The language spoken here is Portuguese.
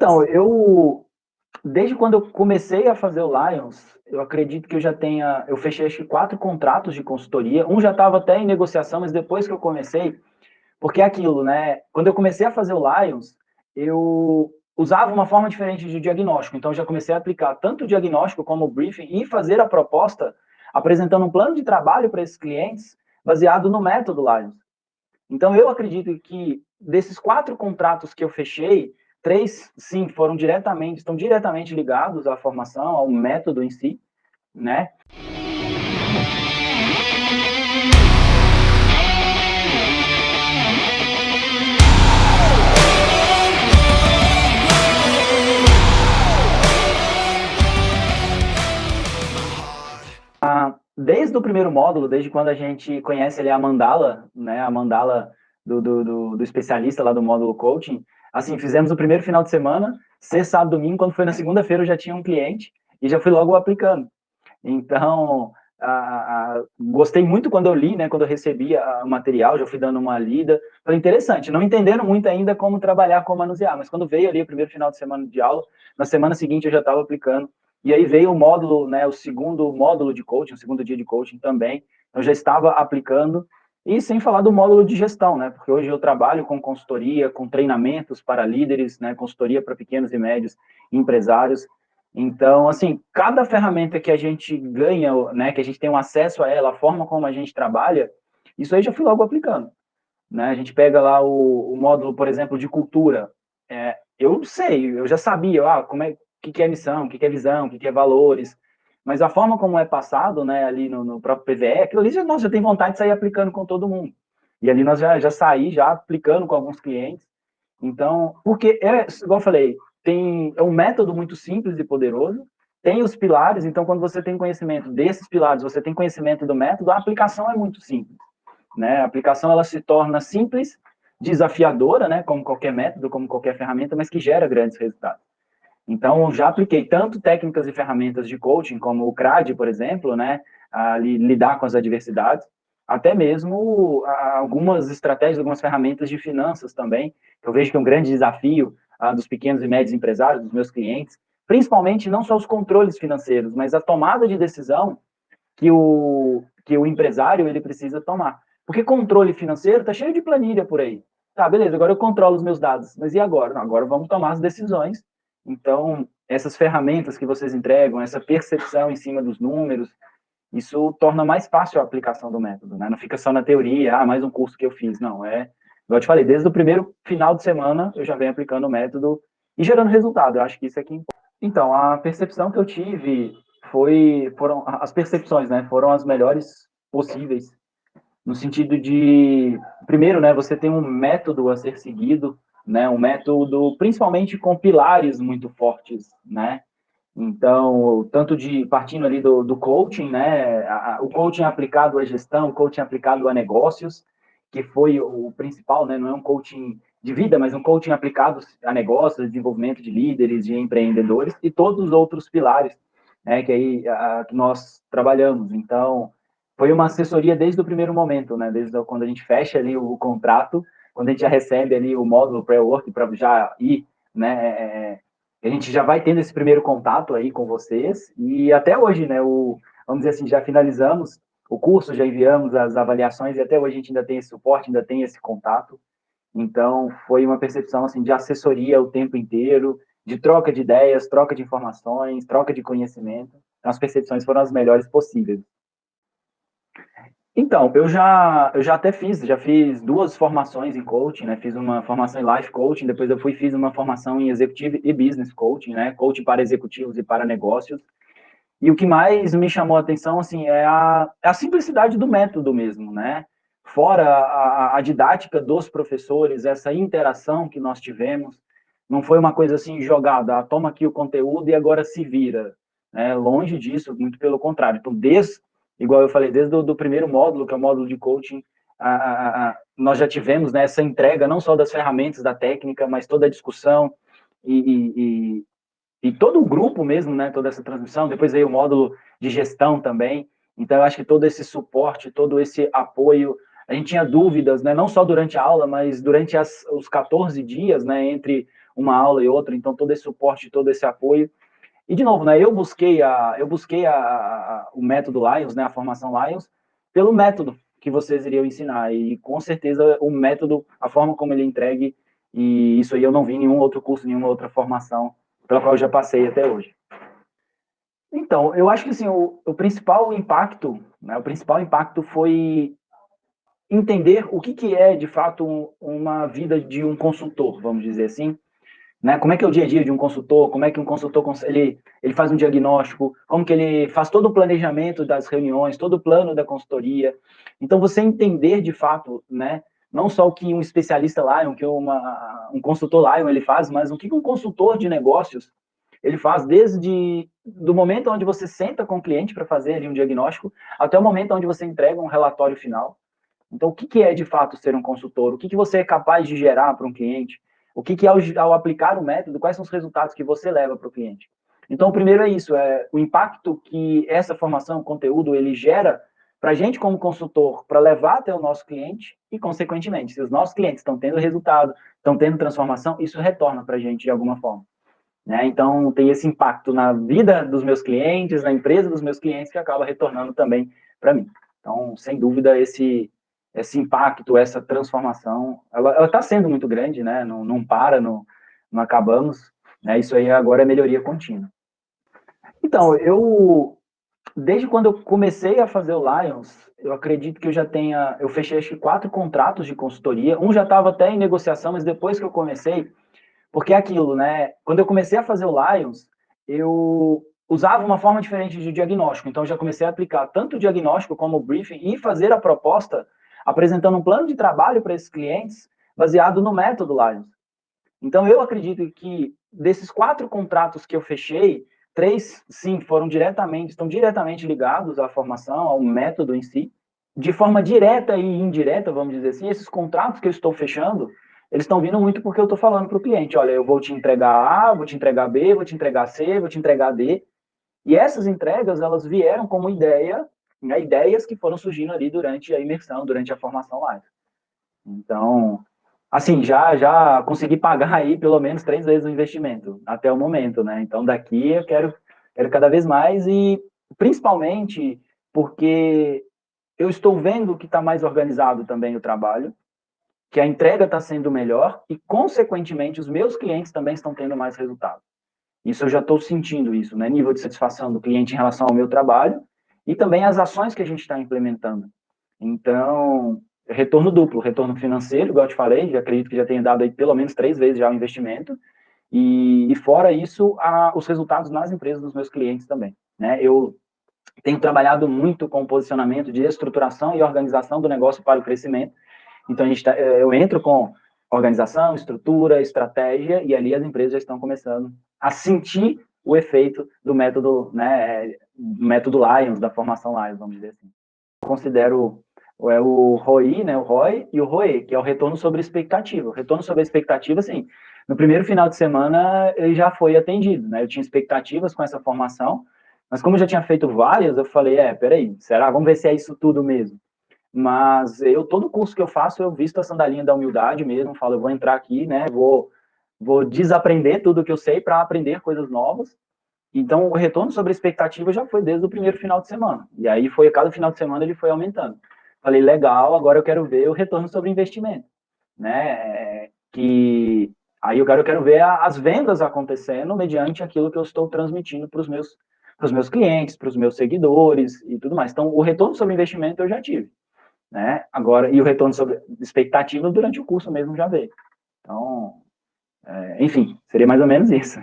Então, desde quando eu comecei a fazer o Lions, eu acredito que eu fechei acho que 4 contratos de consultoria. Um já estava até em negociação, mas depois que eu comecei, porque é aquilo, né? Quando eu comecei a fazer o Lions, eu usava uma forma diferente de diagnóstico. Então, eu já comecei a aplicar tanto o diagnóstico como o briefing e fazer a proposta, apresentando um plano de trabalho para esses clientes baseado no método Lions. Então, eu acredito que desses 4 contratos que eu fechei, 3, sim, estão diretamente ligados à formação, ao método em si, né? Desde o primeiro módulo, desde quando a gente conhece ali a mandala, né? A mandala do especialista lá do módulo coaching, assim, fizemos o primeiro final de semana, sexta, sábado, domingo, quando foi na segunda-feira eu já tinha um cliente e já fui logo aplicando. Então, gostei muito quando eu li, né, quando eu recebi o material, já fui dando uma lida. Foi interessante, não entendendo muito ainda como trabalhar, como manusear, mas quando veio ali o primeiro final de semana de aula, na semana seguinte eu já estava aplicando. E aí veio o módulo, né, o segundo módulo de coaching, o segundo dia de coaching também, eu já estava aplicando. E sem falar do módulo de gestão, né, porque hoje eu trabalho com consultoria, com treinamentos para líderes, né, consultoria para pequenos e médios empresários. Então, assim, cada ferramenta que a gente ganha, né, que a gente tem um acesso a ela, a forma como a gente trabalha, isso aí já fui logo aplicando, né? A gente pega lá o módulo, por exemplo, de cultura. Eu sei, eu já sabia, o que é missão, o que é visão, o que é valores, mas a forma como é passado, né, ali no próprio PVE, aquilo ali, nossa, já tem vontade de sair aplicando com todo mundo. E ali nós já saí, já aplicando com alguns clientes. Então, porque igual eu falei, é um método muito simples e poderoso, tem os pilares, então quando você tem conhecimento desses pilares, você tem conhecimento do método, a aplicação é muito simples, né? A aplicação ela se torna simples, desafiadora, né, como qualquer método, como qualquer ferramenta, mas que gera grandes resultados. Então, já apliquei tanto técnicas e ferramentas de coaching, como o CRAD, por exemplo, né, a lidar com as adversidades, até mesmo algumas estratégias, algumas ferramentas de finanças também, que eu vejo que é um grande desafio dos pequenos e médios empresários, dos meus clientes, principalmente não só os controles financeiros, mas a tomada de decisão que o empresário ele precisa tomar. Porque controle financeiro está cheio de planilha por aí. Tá, beleza, agora eu controlo os meus dados, mas e agora? Não, agora vamos tomar as decisões. Então, essas ferramentas que vocês entregam, essa percepção em cima dos números, isso torna mais fácil a aplicação do método, né? Não fica só na teoria, mais um curso que eu fiz. Não, igual eu te falei, desde o primeiro final de semana eu já venho aplicando o método e gerando resultado. Eu acho que isso aqui é importante. Então, a percepção que eu tive foram as percepções, né? Foram as melhores possíveis, no sentido de, primeiro, né? Você tem um método a ser seguido, né? Um método, principalmente com pilares muito fortes, né? Então, tanto de partindo ali do coaching, né? O coaching aplicado à gestão, o coaching aplicado a negócios, que foi o principal, né? Não é um coaching de vida, mas um coaching aplicado a negócios, desenvolvimento de líderes, de empreendedores e todos os outros pilares, né? Que aí que nós trabalhamos. Então, foi uma assessoria desde o primeiro momento, né? Desde quando a gente fecha ali o contrato, quando a gente já recebe ali o módulo pré-work para já ir, né? A gente já vai tendo esse primeiro contato aí com vocês e até hoje, né, vamos dizer assim, já finalizamos o curso, já enviamos as avaliações e até hoje a gente ainda tem esse suporte, ainda tem esse contato. Então, foi uma percepção assim de assessoria o tempo inteiro, de troca de ideias, troca de informações, troca de conhecimento. Então, as percepções foram as melhores possíveis. Então, já fiz 2 formações em coaching, né? Fiz uma formação em life coaching, depois fiz uma formação em executive e business coaching, né? Coaching para executivos e para negócios. E o que mais me chamou a atenção, assim, é a simplicidade do método mesmo, né? Fora a didática dos professores, essa interação que nós tivemos, não foi uma coisa assim jogada, toma aqui o conteúdo e agora se vira, né? Longe disso, muito pelo contrário. Então, igual eu falei, desde o do primeiro módulo, que é o módulo de coaching, nós já tivemos, né, essa entrega não só das ferramentas, da técnica, mas toda a discussão e todo o grupo mesmo, né, toda essa transmissão. Depois veio o módulo de gestão também. Então, eu acho que todo esse suporte, todo esse apoio, a gente tinha dúvidas, né, não só durante a aula, mas durante os 14 dias, né, entre uma aula e outra, então todo esse suporte, todo esse apoio. E, de novo, né, eu busquei o método Lions, né, a formação Lions, pelo método que vocês iriam ensinar, e com certeza o método, a forma como ele é entregue, e isso aí eu não vi em nenhum outro curso, nenhuma outra formação pela qual eu já passei até hoje. Então, eu acho que assim, o principal impacto, né, o principal impacto foi entender o que, que é, de fato, uma vida de um consultor, vamos dizer assim, né? Como é que é o dia a dia de um consultor, como é que um consultor ele faz um diagnóstico, como que ele faz todo o planejamento das reuniões, todo o plano da consultoria. Então, você entender de fato, né, não só o que um especialista Lion, que um consultor Lion ele faz, mas o que um consultor de negócios ele faz desde do momento onde você senta com o cliente para fazer ali um diagnóstico, até o momento onde você entrega um relatório final. Então, o que, que é de fato ser um consultor? O que, que você é capaz de gerar para um cliente? O que, que ao aplicar o método, quais são os resultados que você leva para o cliente? Então, o primeiro é isso, é o impacto que essa formação, o conteúdo, ele gera para a gente como consultor, para levar até o nosso cliente e, consequentemente, se os nossos clientes estão tendo resultado, estão tendo transformação, isso retorna para a gente de alguma forma. Né? Então, tem esse impacto na vida dos meus clientes, na empresa dos meus clientes, que acaba retornando também para mim. Então, sem dúvida, esse impacto, essa transformação, ela está sendo muito grande, né? Não para, não acabamos. Né? Isso aí agora é melhoria contínua. Então, desde quando eu comecei a fazer o Lions, eu acredito que eu fechei acho que 4 contratos de consultoria. Um já estava até em negociação, mas depois que eu comecei, porque é aquilo, né? Quando eu comecei a fazer o Lions, eu usava uma forma diferente de diagnóstico. Então, eu já comecei a aplicar tanto o diagnóstico como o briefing e fazer a proposta, apresentando um plano de trabalho para esses clientes, baseado no método Lions. Então, eu acredito que desses 4 contratos que eu fechei, 3, sim, estão diretamente ligados à formação, ao método em si. De forma direta e indireta, vamos dizer assim, esses contratos que eu estou fechando, eles estão vindo muito porque eu estou falando para o cliente, olha, eu vou te entregar A, vou te entregar B, vou te entregar C, vou te entregar D. E essas entregas, elas vieram como ideia, né, ideias que foram surgindo ali durante a imersão, durante a formação live. Então, assim, já consegui pagar aí pelo menos 3 vezes o investimento, até o momento, né? Então, daqui eu quero cada vez mais e, principalmente, porque eu estou vendo que está mais organizado também o trabalho, que a entrega está sendo melhor e, consequentemente, os meus clientes também estão tendo mais resultado. Isso eu já estou sentindo isso, né? Nível de satisfação do cliente em relação ao meu trabalho e também as ações que a gente está implementando. Então, retorno duplo, retorno financeiro, igual eu te falei, já acredito que já tenha dado aí pelo menos 3 vezes já o investimento, e fora isso, os resultados nas empresas dos meus clientes também. Né? Eu tenho trabalhado muito com o posicionamento de estruturação e organização do negócio para o crescimento, então eu entro com organização, estrutura, estratégia, e ali as empresas já estão começando a sentir o efeito do método, né, do método Lions, da formação Lions, vamos dizer assim. Eu considero o ROI, né, o ROI e o ROE, que é o retorno sobre expectativa. O retorno sobre a expectativa, assim, no primeiro final de semana ele já foi atendido, né? Eu tinha expectativas com essa formação, mas como eu já tinha feito várias, eu falei, peraí, será? Vamos ver se é isso tudo mesmo. Mas todo curso que eu faço, eu visto a sandalinha da humildade mesmo, falo, eu vou entrar aqui, né, vou desaprender tudo que eu sei para aprender coisas novas. Então, o retorno sobre a expectativa já foi desde o primeiro final de semana. E aí, cada final de semana ele foi aumentando. Falei, legal, agora eu quero ver o retorno sobre investimento, né, que aí eu quero ver as vendas acontecendo mediante aquilo que eu estou transmitindo para os meus clientes, para os meus seguidores e tudo mais. Então, o retorno sobre investimento eu já tive. Né? Agora, e o retorno sobre expectativa durante o curso mesmo já veio. Então, enfim, seria mais ou menos isso.